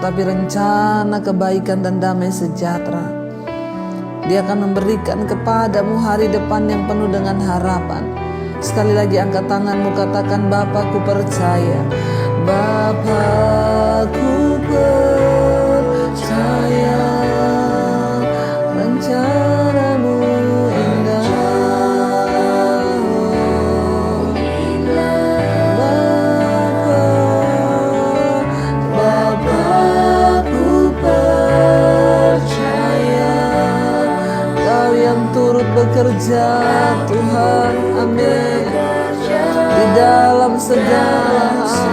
tetapi rencana kebaikan dan damai sejahtera. Dia akan memberikan kepadamu hari depan yang penuh dengan harapan. Sekali lagi angkat tanganmu, katakan, Bapa, ku percaya. Bapa, ku percaya rencanamu indah. Bapa, ku percaya Kau yang turut bekerja, Tuhan, amin, di dalam segala hal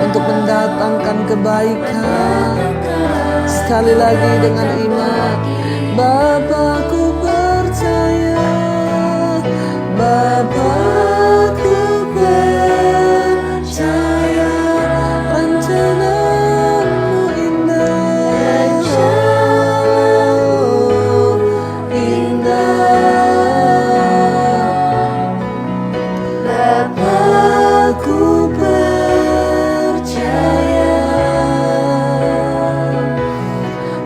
untuk mendatangkan kebaikan. Sekali lagi dengan iman, Bapa, ku percaya. Bapa, ku percaya rencanamu indah. Bapa, ku percaya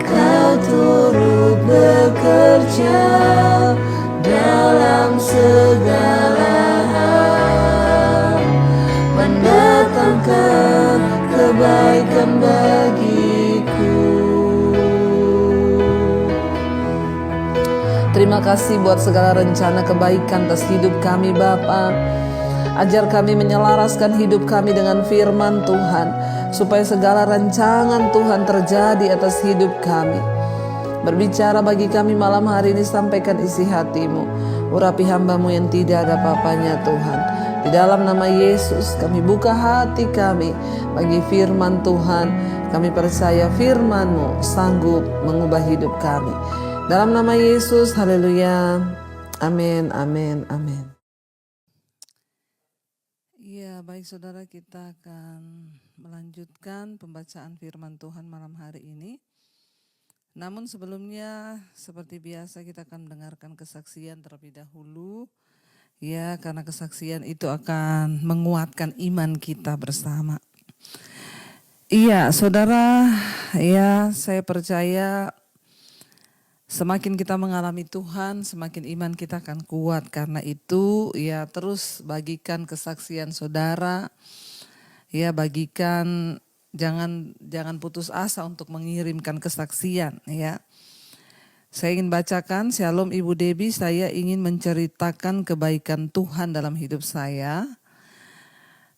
Kau turut bekerja dalam segala hal, mendatangkan kebaikan bagiku. Terima kasih buat segala rencana kebaikan atas hidup kami, Bapa. Ajar kami menyelaraskan hidup kami dengan firman Tuhan, supaya segala rancangan Tuhan terjadi atas hidup kami. Berbicara bagi kami malam hari ini, sampaikan isi hatimu. Urapi hambamu yang tidak ada apa-apanya, Tuhan. Di dalam nama Yesus kami buka hati kami bagi firman Tuhan. Kami percaya firman-Mu sanggup mengubah hidup kami. Dalam nama Yesus, haleluya. Amin, amin, amin. Ya, baik saudara, kita akan melanjutkan pembacaan firman Tuhan malam hari ini. Namun sebelumnya seperti biasa kita akan mendengarkan kesaksian terlebih dahulu. Ya, karena kesaksian itu akan menguatkan iman kita bersama. Iya, saudara, ya saya percaya semakin kita mengalami Tuhan, semakin iman kita akan kuat. Karena itu, ya terus bagikan kesaksian saudara. Ya, bagikan, jangan putus asa untuk mengirimkan kesaksian. Ya, saya ingin bacakan. Shalom Ibu Debbie, saya ingin menceritakan kebaikan Tuhan dalam hidup saya.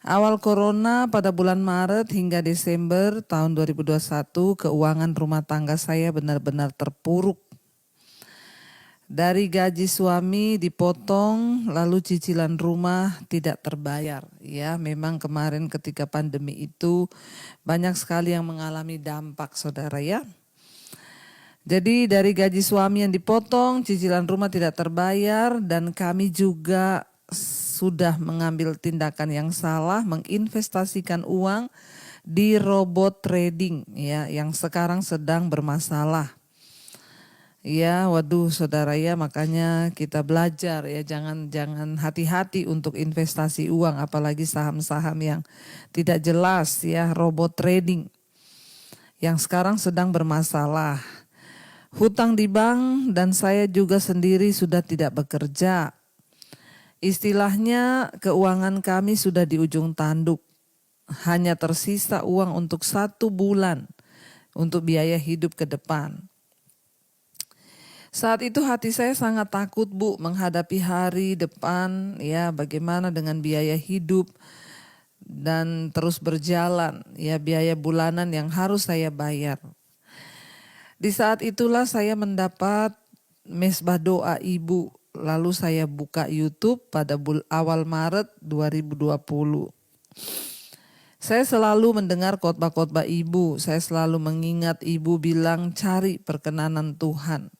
Awal corona pada bulan Maret hingga Desember tahun 2021, keuangan rumah tangga saya benar-benar terpuruk. Dari gaji suami dipotong, lalu cicilan rumah tidak terbayar. Ya, memang kemarin ketika pandemi itu banyak sekali yang mengalami dampak, saudara ya. Jadi dari gaji suami yang dipotong, cicilan rumah tidak terbayar, dan kami juga sudah mengambil tindakan yang salah, menginvestasikan uang di robot trading ya, yang sekarang sedang bermasalah. Ya, waduh saudara ya, makanya kita belajar ya, jangan hati-hati untuk investasi uang, apalagi saham-saham yang tidak jelas ya, robot trading yang sekarang sedang bermasalah. Hutang di bank dan saya juga sendiri sudah tidak bekerja. Istilahnya keuangan kami sudah di ujung tanduk. Hanya tersisa uang untuk 1 bulan untuk biaya hidup ke depan. Saat itu hati saya sangat takut, Bu, menghadapi hari depan ya, bagaimana dengan biaya hidup dan terus berjalan ya, biaya bulanan yang harus saya bayar. Di saat itulah saya mendapat mesbah doa Ibu, lalu saya buka YouTube pada awal Maret 2020. Saya selalu mendengar khotbah-khotbah Ibu, saya selalu mengingat Ibu bilang cari perkenanan Tuhan.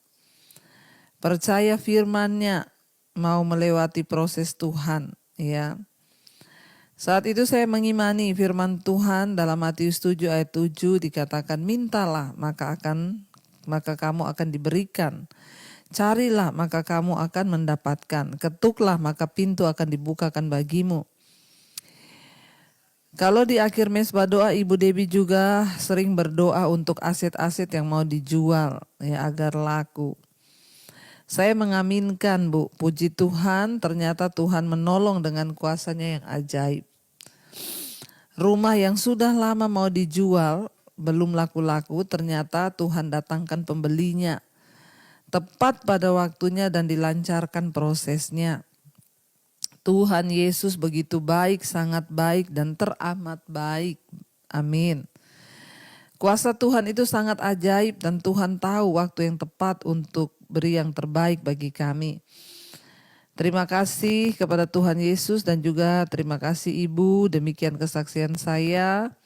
Percaya firman-Nya, mau melewati proses Tuhan ya. Saat itu saya mengimani firman Tuhan dalam Matius 7 ayat 7 dikatakan, mintalah maka kamu akan diberikan. Carilah maka kamu akan mendapatkan. Ketuklah maka pintu akan dibukakan bagimu. Kalau di akhir mesbah doa, Ibu Debbie juga sering berdoa untuk aset-aset yang mau dijual ya agar laku. Saya mengaminkan, Bu, puji Tuhan, ternyata Tuhan menolong dengan kuasanya yang ajaib. Rumah yang sudah lama mau dijual, belum laku-laku, ternyata Tuhan datangkan pembelinya. Tepat pada waktunya dan dilancarkan prosesnya. Tuhan Yesus begitu baik, sangat baik dan teramat baik. Amin. Kuasa Tuhan itu sangat ajaib dan Tuhan tahu waktu yang tepat untuk beri yang terbaik bagi kami. Terima kasih kepada Tuhan Yesus dan juga terima kasih Ibu, demikian kesaksian saya.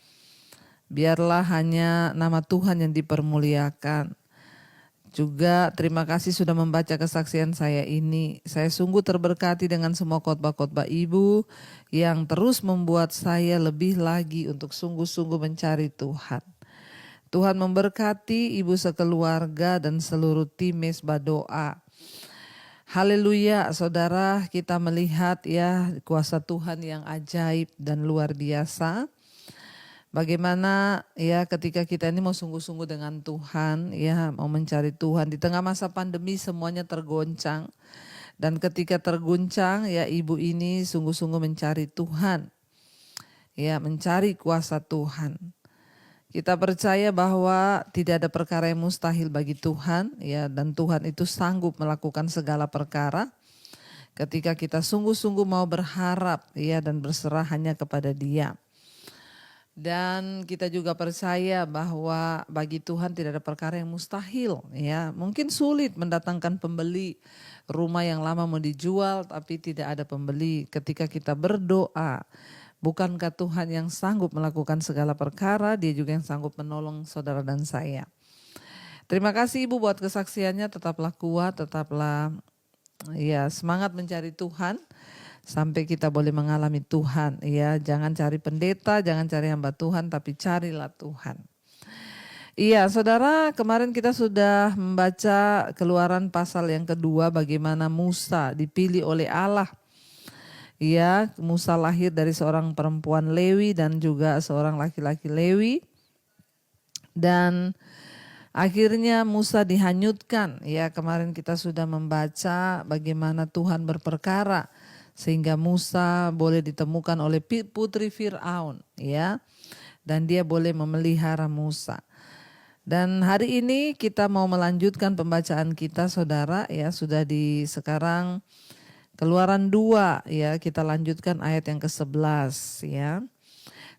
Biarlah hanya nama Tuhan yang dipermuliakan. Juga terima kasih sudah membaca kesaksian saya ini. Saya sungguh terberkati dengan semua khotbah-khotbah Ibu yang terus membuat saya lebih lagi untuk sungguh-sungguh mencari Tuhan. Tuhan memberkati Ibu sekeluarga dan seluruh tim Mesbah Doa. Haleluya, saudara, kita melihat ya kuasa Tuhan yang ajaib dan luar biasa. Bagaimana ya ketika kita ini mau sungguh-sungguh dengan Tuhan, ya mau mencari Tuhan. Di tengah masa pandemi semuanya tergoncang. Dan ketika terguncang ya ibu ini sungguh-sungguh mencari Tuhan. Ya mencari kuasa Tuhan. Kita percaya bahwa tidak ada perkara yang mustahil bagi Tuhan. Ya, dan Tuhan itu sanggup melakukan segala perkara. Ketika kita sungguh-sungguh mau berharap ya dan berserah hanya kepada Dia. Dan kita juga percaya bahwa bagi Tuhan tidak ada perkara yang mustahil ya. Mungkin sulit mendatangkan pembeli, rumah yang lama mau dijual tapi tidak ada pembeli. Ketika kita berdoa, bukankah Tuhan yang sanggup melakukan segala perkara, Dia juga yang sanggup menolong saudara dan saya. Terima kasih Ibu buat kesaksiannya, tetaplah kuat, tetaplah ya semangat mencari Tuhan. Sampai kita boleh mengalami Tuhan, ya jangan cari pendeta, jangan cari hamba Tuhan, tapi carilah Tuhan. Iya, saudara, kemarin kita sudah membaca Keluaran pasal yang kedua, bagaimana Musa dipilih oleh Allah. Iya, Musa lahir dari seorang perempuan Lewi dan juga seorang laki-laki Lewi, dan akhirnya Musa dihanyutkan. Ya, kemarin kita sudah membaca bagaimana Tuhan berperkara sehingga Musa boleh ditemukan oleh putri Fir'aun, ya, dan dia boleh memelihara Musa. Dan hari ini kita mau melanjutkan pembacaan kita, saudara, ya sudah di sekarang Keluaran 2, ya kita lanjutkan ayat yang ke-11, ya.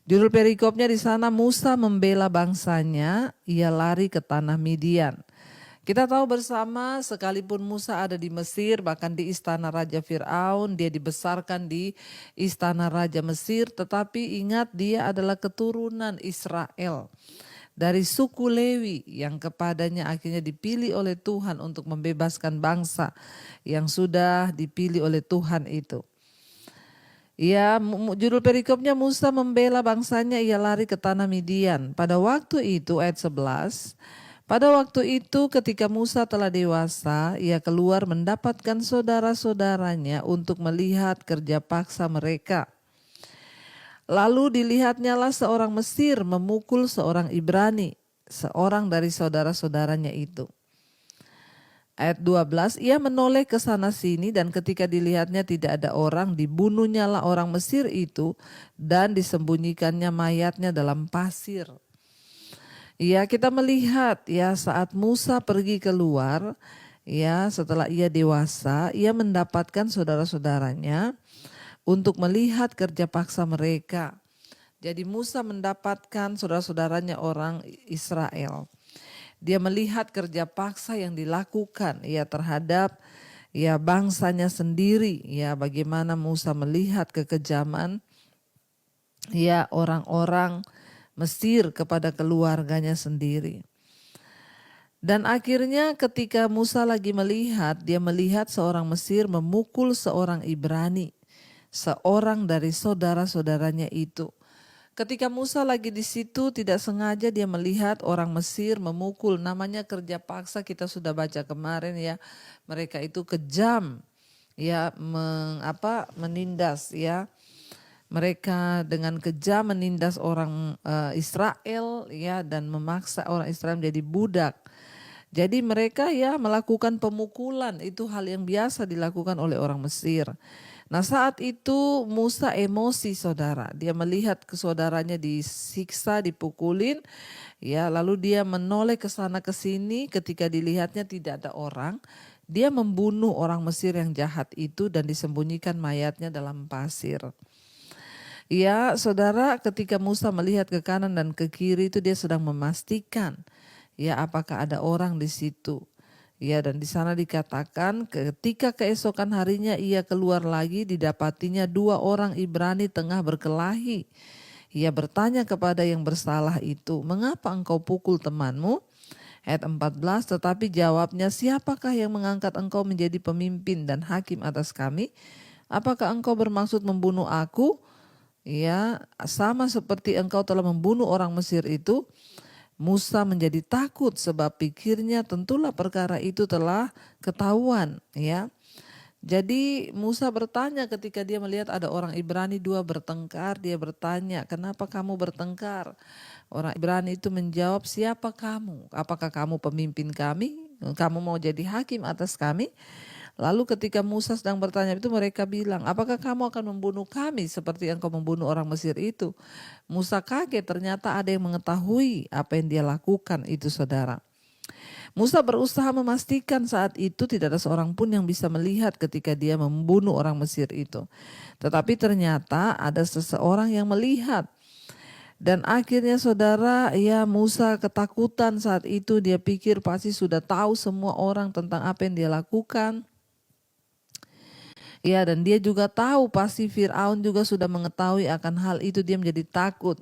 Judul perikopnya di sana, Musa membela bangsanya, ia lari ke tanah Midian. Kita tahu bersama sekalipun Musa ada di Mesir, bahkan di istana Raja Fir'aun, dia dibesarkan di istana Raja Mesir, tetapi ingat dia adalah keturunan Israel. Dari suku Lewi yang kepadanya akhirnya dipilih oleh Tuhan untuk membebaskan bangsa yang sudah dipilih oleh Tuhan itu. Ya, judul perikopnya Musa membela bangsanya, ia lari ke tanah Midian. Pada waktu itu ayat 11, pada waktu itu ketika Musa telah dewasa, ia keluar mendapatkan saudara-saudaranya untuk melihat kerja paksa mereka. Lalu dilihatnyalah seorang Mesir memukul seorang Ibrani, seorang dari saudara-saudaranya itu. Ayat 12, ia menoleh ke sana sini dan ketika dilihatnya tidak ada orang, dibunuhnyalah orang Mesir itu dan disembunyikannya mayatnya dalam pasir. Ya, kita melihat ya saat Musa pergi keluar, ya setelah ia dewasa, ia mendapatkan saudara-saudaranya untuk melihat kerja paksa mereka. Jadi Musa mendapatkan saudara-saudaranya orang Israel. Dia melihat kerja paksa yang dilakukan ya terhadap ya bangsanya sendiri, ya bagaimana Musa melihat kekejaman ya orang-orang Mesir kepada keluarganya sendiri. Dan akhirnya ketika Musa lagi melihat, dia melihat seorang Mesir memukul seorang Ibrani, seorang dari saudara-saudaranya itu. Ketika Musa lagi di situ, tidak sengaja dia melihat orang Mesir memukul, namanya kerja paksa, kita sudah baca kemarin ya. Mereka itu kejam ya menindas ya Mereka dengan kejam menindas orang Israel ya, dan memaksa orang Israel menjadi budak. Jadi mereka ya melakukan pemukulan, itu hal yang biasa dilakukan oleh orang Mesir. Nah saat itu Musa emosi saudara, dia melihat ke saudaranya disiksa, dipukulin, ya lalu dia menoleh ke sana ke sini. Ketika dilihatnya tidak ada orang, dia membunuh orang Mesir yang jahat itu dan disembunyikan mayatnya dalam pasir. Ya saudara, ketika Musa melihat ke kanan dan ke kiri itu dia sedang memastikan ya apakah ada orang di situ. Ya, dan di sana dikatakan ketika keesokan harinya ia keluar lagi, didapatinya 2 orang Ibrani tengah berkelahi. Ia bertanya kepada yang bersalah itu, "Mengapa engkau pukul temanmu?" Ayat 14, tetapi jawabnya, "Siapakah yang mengangkat engkau menjadi pemimpin dan hakim atas kami? Apakah engkau bermaksud membunuh aku? Ya, sama seperti engkau telah membunuh orang Mesir itu." Musa menjadi takut sebab pikirnya tentulah perkara itu telah ketahuan ya. Jadi Musa bertanya ketika dia melihat ada orang Ibrani 2 bertengkar, dia bertanya, "Kenapa kamu bertengkar?" Orang Ibrani itu menjawab, "Siapa kamu? Apakah kamu pemimpin kami? Kamu mau jadi hakim atas kami?" Lalu ketika Musa sedang bertanya itu, mereka bilang, "Apakah kamu akan membunuh kami seperti engkau membunuh orang Mesir itu?" Musa kaget, ternyata ada yang mengetahui apa yang dia lakukan itu saudara. Musa berusaha memastikan saat itu tidak ada seorang pun yang bisa melihat ketika dia membunuh orang Mesir itu. Tetapi ternyata ada seseorang yang melihat. Dan akhirnya saudara, ya Musa ketakutan saat itu, dia pikir pasti sudah tahu semua orang tentang apa yang dia lakukan. Ya, dan dia juga tahu pasti Firaun juga sudah mengetahui akan hal itu, dia menjadi takut.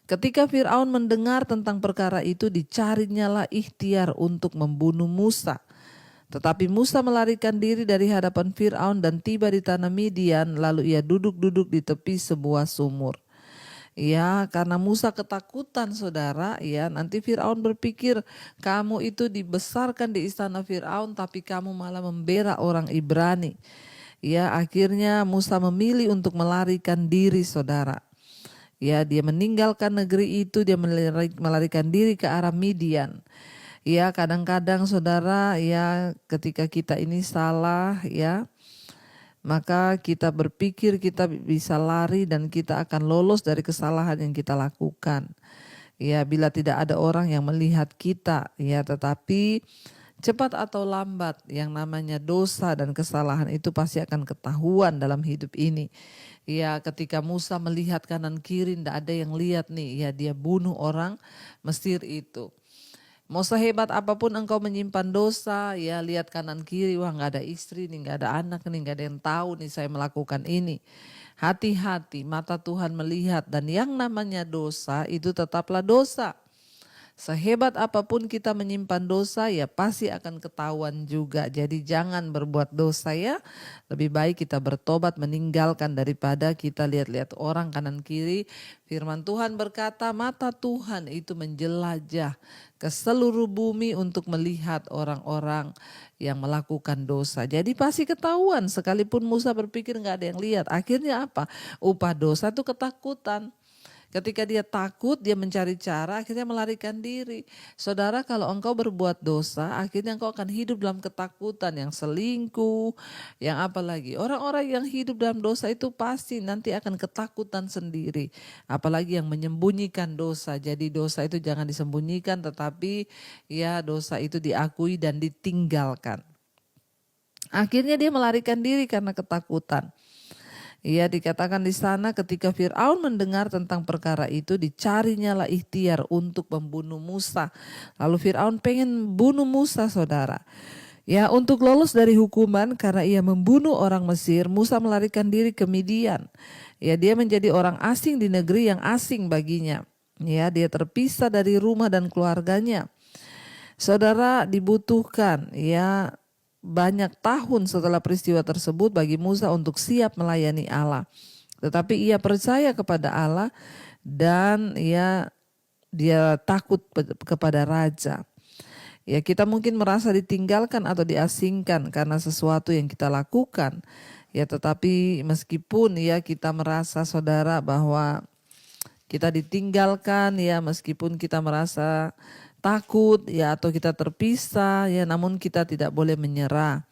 Ketika Firaun mendengar tentang perkara itu, dicarinyalah ikhtiar untuk membunuh Musa. Tetapi Musa melarikan diri dari hadapan Firaun dan tiba di tanah Midian, lalu ia duduk-duduk di tepi sebuah sumur. Ya, karena Musa ketakutan saudara, ya nanti Firaun berpikir kamu itu dibesarkan di istana Firaun tapi kamu malah membela orang Ibrani. Ya, akhirnya Musa memilih untuk melarikan diri saudara. Ya, dia meninggalkan negeri itu, dia melarikan diri ke arah Midian. Ya, kadang-kadang saudara, ya ketika kita ini salah ya, maka kita berpikir kita bisa lari dan kita akan lolos dari kesalahan yang kita lakukan. Ya, bila tidak ada orang yang melihat kita, ya tetapi cepat atau lambat yang namanya dosa dan kesalahan itu pasti akan ketahuan dalam hidup ini. Ya, ketika Musa melihat kanan kiri tidak ada yang lihat nih, ya dia bunuh orang Mesir itu. Mau sehebat apapun engkau menyimpan dosa, ya lihat kanan kiri, wah nggak ada istri nih, nggak ada anak nih, nggak ada yang tahu nih saya melakukan ini. Hati-hati, mata Tuhan melihat, dan yang namanya dosa itu tetaplah dosa. Sehebat apapun kita menyimpan dosa, ya pasti akan ketahuan juga. Jadi jangan berbuat dosa ya. Lebih baik kita bertobat meninggalkan daripada kita lihat-lihat orang kanan kiri. Firman Tuhan berkata, mata Tuhan itu menjelajah ke seluruh bumi untuk melihat orang-orang yang melakukan dosa. Jadi pasti ketahuan, sekalipun Musa berpikir nggak ada yang lihat. Akhirnya apa? Upah dosa itu ketakutan. Ketika dia takut, dia mencari cara, akhirnya melarikan diri. Saudara, kalau engkau berbuat dosa, akhirnya engkau akan hidup dalam ketakutan, yang selingkuh, yang apa lagi. Orang-orang yang hidup dalam dosa itu pasti nanti akan ketakutan sendiri. Apalagi yang menyembunyikan dosa. Jadi dosa itu jangan disembunyikan, tetapi ya dosa itu diakui dan ditinggalkan. Akhirnya dia melarikan diri karena ketakutan. Ia dikatakan di sana ketika Firaun mendengar tentang perkara itu, dicarinyalah ikhtiar untuk membunuh Musa. Lalu Firaun pengen bunuh Musa saudara. Ya, untuk lolos dari hukuman karena ia membunuh orang Mesir, Musa melarikan diri ke Midian. Ya, dia menjadi orang asing di negeri yang asing baginya. Ya, dia terpisah dari rumah dan keluarganya. Saudara, dibutuhkan ya banyak tahun setelah peristiwa tersebut bagi Musa untuk siap melayani Allah. Tetapi ia percaya kepada Allah dan dia takut kepada raja. Ya, kita mungkin merasa ditinggalkan atau diasingkan karena sesuatu yang kita lakukan. Ya, tetapi meskipun ya kita merasa saudara bahwa kita ditinggalkan ya, meskipun kita merasa takut ya atau kita terpisah ya, namun kita tidak boleh menyerah.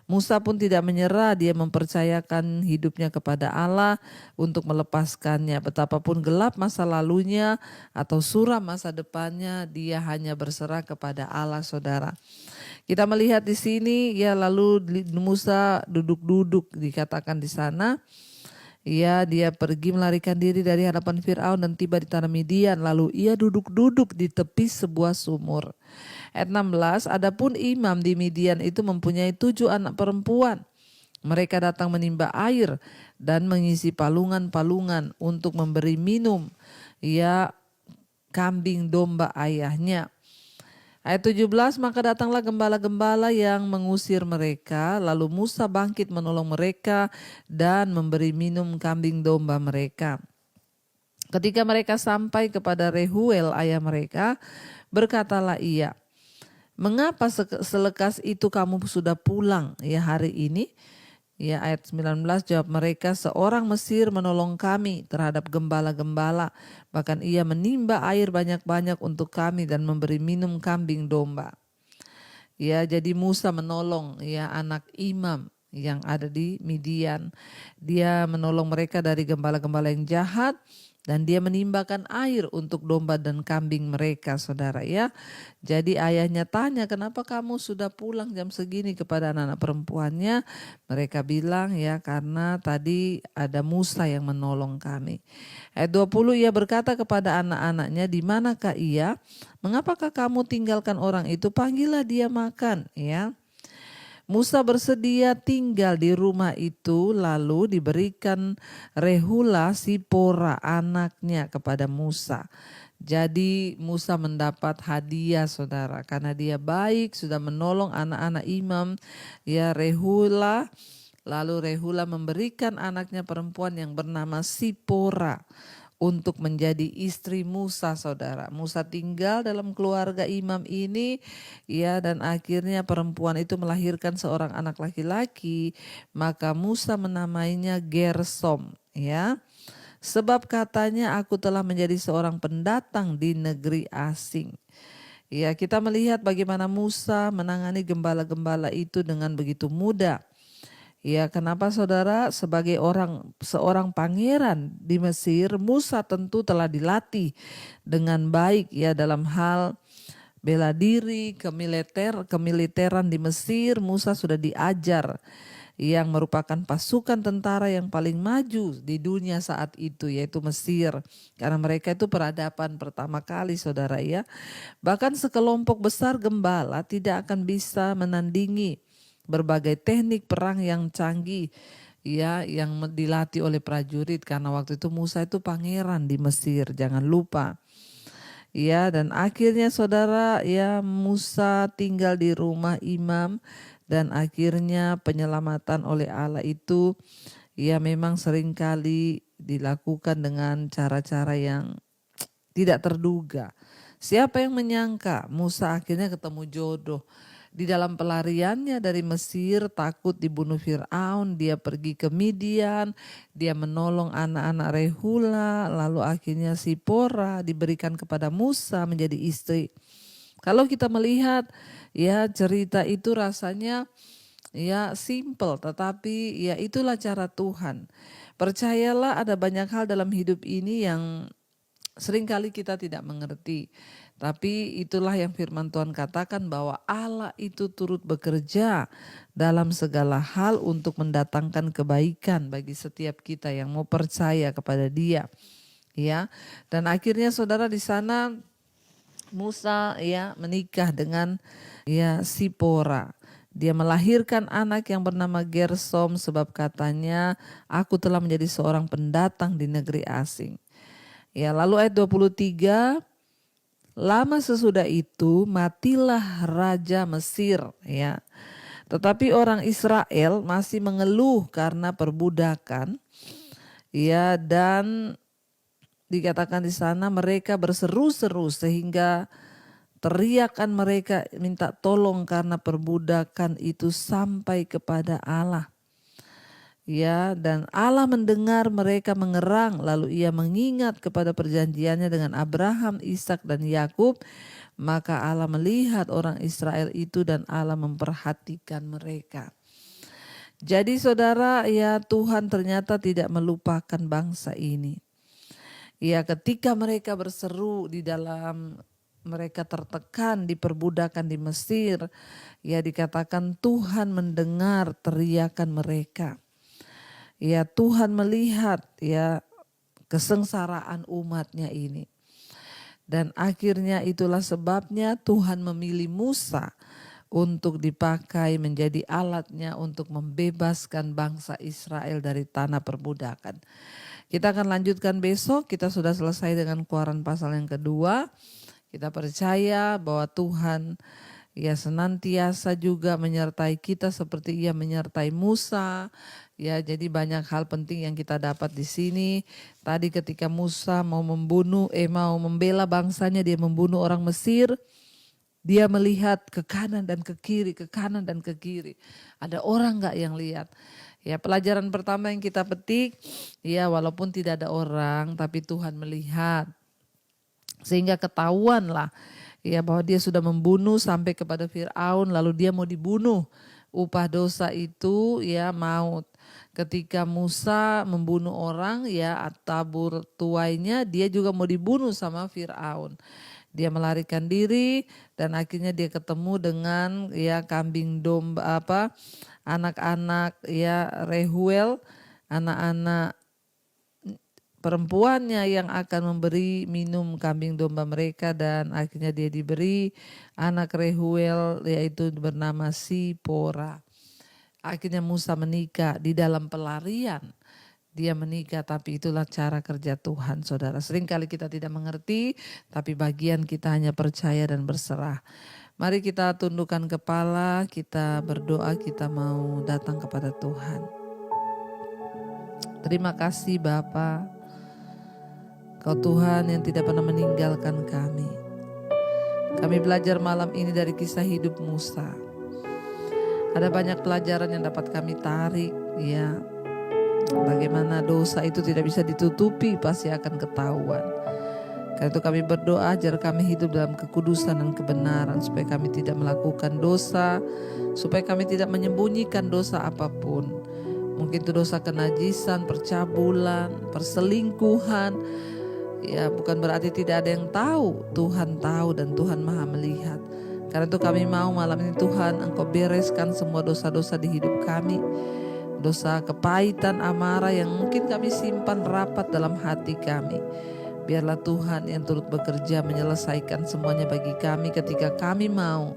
Musa pun tidak menyerah, dia mempercayakan hidupnya kepada Allah untuk melepaskannya. Betapapun gelap masa lalunya atau suram masa depannya, dia hanya berserah kepada Allah, saudara. Kita melihat di sini ya, lalu Musa duduk-duduk dikatakan di sana. Ya, dia pergi melarikan diri dari hadapan Firaun dan tiba di tanah Midian. Lalu ia duduk-duduk di tepi sebuah sumur. Ayat 16, adapun imam di Midian itu mempunyai 7 anak perempuan. Mereka datang menimba air dan mengisi palungan-palungan untuk memberi minum ya kambing domba ayahnya. Ayat 17, maka datanglah gembala-gembala yang mengusir mereka, lalu Musa bangkit menolong mereka dan memberi minum kambing domba mereka. Ketika mereka sampai kepada Rehuel ayah mereka, berkatalah ia, mengapa selekas itu kamu sudah pulang ya hari ini? Ya, ayat 19, jawab mereka, seorang Mesir menolong kami terhadap gembala-gembala. Bahkan ia menimba air banyak-banyak untuk kami dan memberi minum kambing domba. Ya, jadi Musa menolong ya anak imam yang ada di Midian. Dia menolong mereka dari gembala-gembala yang jahat. Dan dia menimbakan air untuk domba dan kambing mereka, saudara ya. Jadi ayahnya tanya, kenapa kamu sudah pulang jam segini kepada anak-anak perempuannya? Mereka bilang ya karena tadi ada Musa yang menolong kami. Ayat 20, ia berkata kepada anak-anaknya, di manakah ia? Mengapakah kamu tinggalkan orang itu? Panggillah dia makan ya. Musa bersedia tinggal di rumah itu, lalu diberikan Rehula Sipora anaknya kepada Musa. Jadi Musa mendapat hadiah, saudara, karena dia baik, sudah menolong anak-anak imam ya Rehula. Lalu Rehula memberikan anaknya perempuan yang bernama Sipora untuk menjadi istri Musa, saudara. Musa tinggal dalam keluarga imam ini ya, dan akhirnya perempuan itu melahirkan seorang anak laki-laki, maka Musa menamainya Gersom ya. Sebab katanya aku telah menjadi seorang pendatang di negeri asing. Ya, kita melihat bagaimana Musa menangani gembala-gembala itu dengan begitu mudah. Ya, kenapa saudara? Sebagai seorang pangeran di Mesir, Musa tentu telah dilatih dengan baik ya dalam hal bela diri, kemiliteran di Mesir. Musa sudah diajar yang merupakan pasukan tentara yang paling maju di dunia saat itu, yaitu Mesir. Karena mereka itu peradaban pertama kali, saudara ya. Bahkan sekelompok besar gembala tidak akan bisa menandingi berbagai teknik perang yang canggih ya, yang dilatih oleh prajurit, karena waktu itu Musa itu pangeran di Mesir, jangan lupa. Ya, dan akhirnya saudara ya, Musa tinggal di rumah imam, dan akhirnya penyelamatan oleh Allah itu ya memang seringkali dilakukan dengan cara-cara yang tidak terduga. Siapa yang menyangka Musa akhirnya ketemu jodoh. Di dalam pelariannya dari Mesir, takut dibunuh Firaun, dia pergi ke Midian, dia menolong anak-anak Rehula, lalu akhirnya Sipora diberikan kepada Musa menjadi istri. Kalau kita melihat ya cerita itu rasanya ya simple, tetapi ya itulah cara Tuhan. Percayalah, ada banyak hal dalam hidup ini yang seringkali kita tidak mengerti. Tapi itulah yang firman Tuhan katakan, bahwa Allah itu turut bekerja dalam segala hal untuk mendatangkan kebaikan bagi setiap kita yang mau percaya kepada Dia. Ya. Dan akhirnya saudara di sana Musa ya menikah dengan ya Sipora. Dia melahirkan anak yang bernama Gersom, sebab katanya aku telah menjadi seorang pendatang di negeri asing. Ya, lalu ayat 23, lama sesudah itu matilah Raja Mesir ya. Tetapi orang Israel masih mengeluh karena perbudakan ya, dan dikatakan di sana mereka berseru-seru sehingga teriakan mereka minta tolong karena perbudakan itu sampai kepada Allah. Ya, dan Allah mendengar mereka mengerang, lalu ia mengingat kepada perjanjiannya dengan Abraham, Ishak dan Yakub. Maka Allah melihat orang Israel itu dan Allah memperhatikan mereka. Jadi saudara, ya Tuhan ternyata tidak melupakan bangsa ini. Ya, ketika mereka berseru di dalam mereka tertekan, diperbudakan di Mesir, ya dikatakan Tuhan mendengar teriakan mereka. Ya, Tuhan melihat ya kesengsaraan umatnya ini. Dan akhirnya itulah sebabnya Tuhan memilih Musa untuk dipakai menjadi alatnya untuk membebaskan bangsa Israel dari tanah perbudakan. Kita akan lanjutkan besok, kita sudah selesai dengan Keluaran pasal yang kedua. Kita percaya bahwa Tuhan ya senantiasa juga menyertai kita seperti ia menyertai Musa. Ya, jadi banyak hal penting yang kita dapat di sini. Tadi ketika Musa mau membela bangsanya, dia membunuh orang Mesir. Dia melihat ke kanan dan ke kiri, ke kanan dan ke kiri. Ada orang enggak yang lihat? Ya, pelajaran pertama yang kita petik, ya walaupun tidak ada orang, tapi Tuhan melihat. Sehingga ketahuanlah ya bahwa dia sudah membunuh sampai kepada Firaun, lalu dia mau dibunuh. Upah dosa itu ya maut. Ketika Musa membunuh orang ya tabur tuainya, dia juga mau dibunuh sama Firaun. Dia melarikan diri dan akhirnya dia ketemu dengan ya kambing domba anak-anak ya Rehuel, anak-anak perempuannya yang akan memberi minum kambing domba mereka, dan akhirnya dia diberi anak Rehuel yaitu bernama Sipora. Akhirnya Musa menikah di dalam pelarian. Dia menikah, tapi itulah cara kerja Tuhan, saudara. Seringkali kita tidak mengerti, tapi bagian kita hanya percaya dan berserah. Mari kita tundukkan kepala, kita berdoa, kita mau datang kepada Tuhan. Terima kasih Bapa, Kau Tuhan yang tidak pernah meninggalkan kami. Kami belajar malam ini dari kisah hidup Musa. Ada banyak pelajaran yang dapat kami tarik, ya. Bagaimana dosa itu tidak bisa ditutupi, pasti akan ketahuan. Karena itu kami berdoa ajar kami hidup dalam kekudusan dan kebenaran, supaya kami tidak melakukan dosa, supaya kami tidak menyembunyikan dosa apapun. Mungkin itu dosa kenajisan, percabulan, perselingkuhan. Ya, bukan berarti tidak ada yang tahu. Tuhan tahu dan Tuhan Maha melihat. Karena itu kami mau malam ini Tuhan Engkau bereskan semua dosa-dosa di hidup kami. Dosa kepahitan, amarah yang mungkin kami simpan rapat dalam hati kami. Biarlah Tuhan yang turut bekerja menyelesaikan semuanya bagi kami ketika kami mau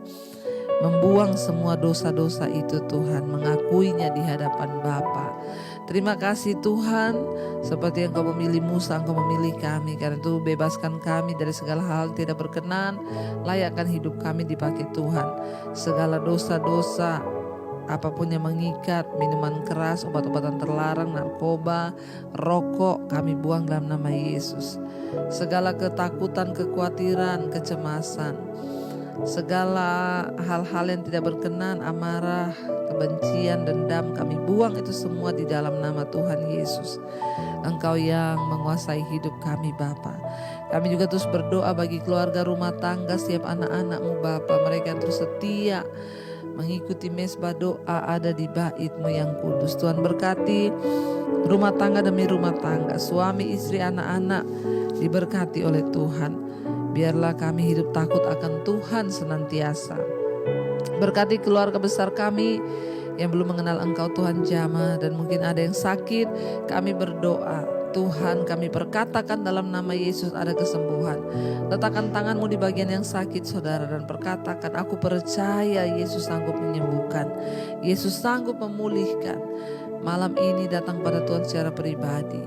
membuang semua dosa-dosa itu Tuhan, mengakuinya di hadapan Bapa. Terima kasih Tuhan, seperti yang Engkau memilih Musa, Engkau memilih kami. Karena itu bebaskan kami dari segala hal tidak berkenan, layakkan hidup kami dipakai Tuhan. Segala dosa-dosa, apapun yang mengikat, minuman keras, obat-obatan terlarang, narkoba, rokok, kami buang dalam nama Yesus. Segala ketakutan, kekhawatiran, kecemasan, segala hal-hal yang tidak berkenan, amarah, kebencian, dendam, kami buang itu semua di dalam nama Tuhan Yesus. Engkau yang menguasai hidup kami Bapa. Kami juga terus berdoa bagi keluarga rumah tangga, setiap anak-anak-Mu Bapa, mereka terus setia mengikuti mesbah doa ada di bait-Mu yang kudus. Tuhan berkati rumah tangga demi rumah tangga, suami, istri, anak-anak diberkati oleh Tuhan. Biarlah kami hidup takut akan Tuhan senantiasa. Berkati keluarga besar kami yang belum mengenal Engkau Tuhan jamah, dan mungkin ada yang sakit, kami berdoa Tuhan, kami perkatakan dalam nama Yesus ada kesembuhan. Letakkan tangan-Mu di bagian yang sakit saudara dan perkatakan, aku percaya Yesus sanggup menyembuhkan, Yesus sanggup memulihkan. Malam ini datang pada Tuhan secara pribadi.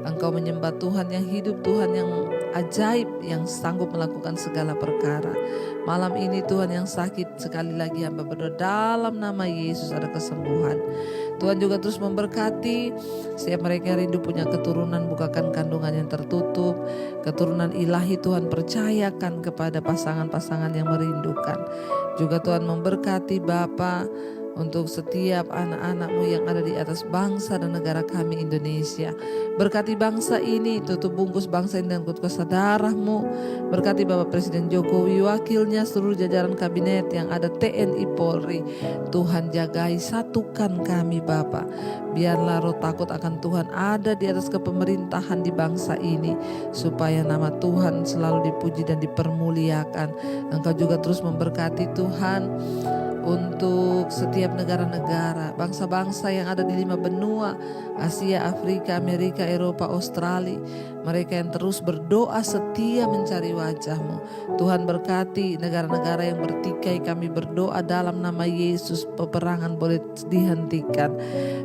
Engkau menyembah Tuhan yang hidup, Tuhan yang ajaib, yang sanggup melakukan segala perkara. Malam ini Tuhan yang sakit, sekali lagi hamba berdoa dalam nama Yesus ada kesembuhan. Tuhan juga terus memberkati setiap mereka yang rindu punya keturunan, bukakan kandungan yang tertutup. Keturunan ilahi Tuhan percayakan kepada pasangan-pasangan yang merindukan. Juga Tuhan memberkati Bapa, untuk setiap anak-anak-Mu yang ada di atas bangsa dan negara kami Indonesia. Berkati bangsa ini, tutup bungkus bangsa ini dengan kuasa darah-Mu. Berkati Bapak Presiden Jokowi, wakilnya, seluruh jajaran kabinet yang ada TNI Polri. Tuhan jagai, satukan kami Bapak. Biarlah roh takut akan Tuhan ada di atas kepemerintahan di bangsa ini, supaya nama Tuhan selalu dipuji dan dipermuliakan. Engkau juga terus memberkati Tuhan untuk setiap negara-negara, bangsa-bangsa yang ada di 5 benua, Asia, Afrika, Amerika, Eropa, Australia. Mereka yang terus berdoa setia mencari wajah-Mu. Tuhan berkati negara-negara yang bertikai, kami berdoa dalam nama Yesus, peperangan boleh dihentikan.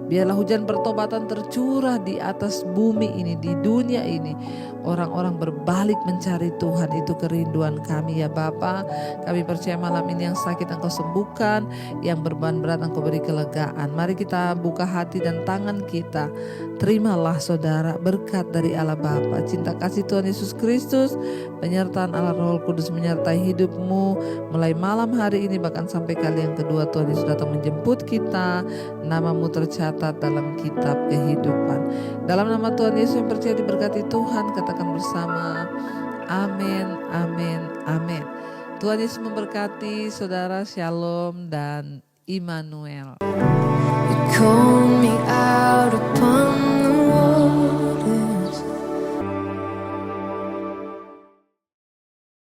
Biarlah hujan pertobatan tercurah di atas bumi ini, di dunia ini. Orang-orang berbalik mencari Tuhan, itu kerinduan kami ya Bapa. Kami percaya malam ini yang sakit Engkau sembuhkan, yang beban berat Engkau beri kelegaan. Mari kita buka hati dan tangan kita. Terimalah saudara berkat dari Allah Bapa, cinta kasih Tuhan Yesus Kristus, penyertaan Allah Roh Kudus menyertai hidupmu mulai malam hari ini bahkan sampai kali yang kedua Tuhan Yesus datang menjemput kita. Namamu tercatat dalam kitab kehidupan. Dalam nama Tuhan Yesus yang percaya diberkati Tuhan, katakan bersama amin, amin, amin. Tuhan Yesus memberkati saudara, shalom dan Immanuel. You call me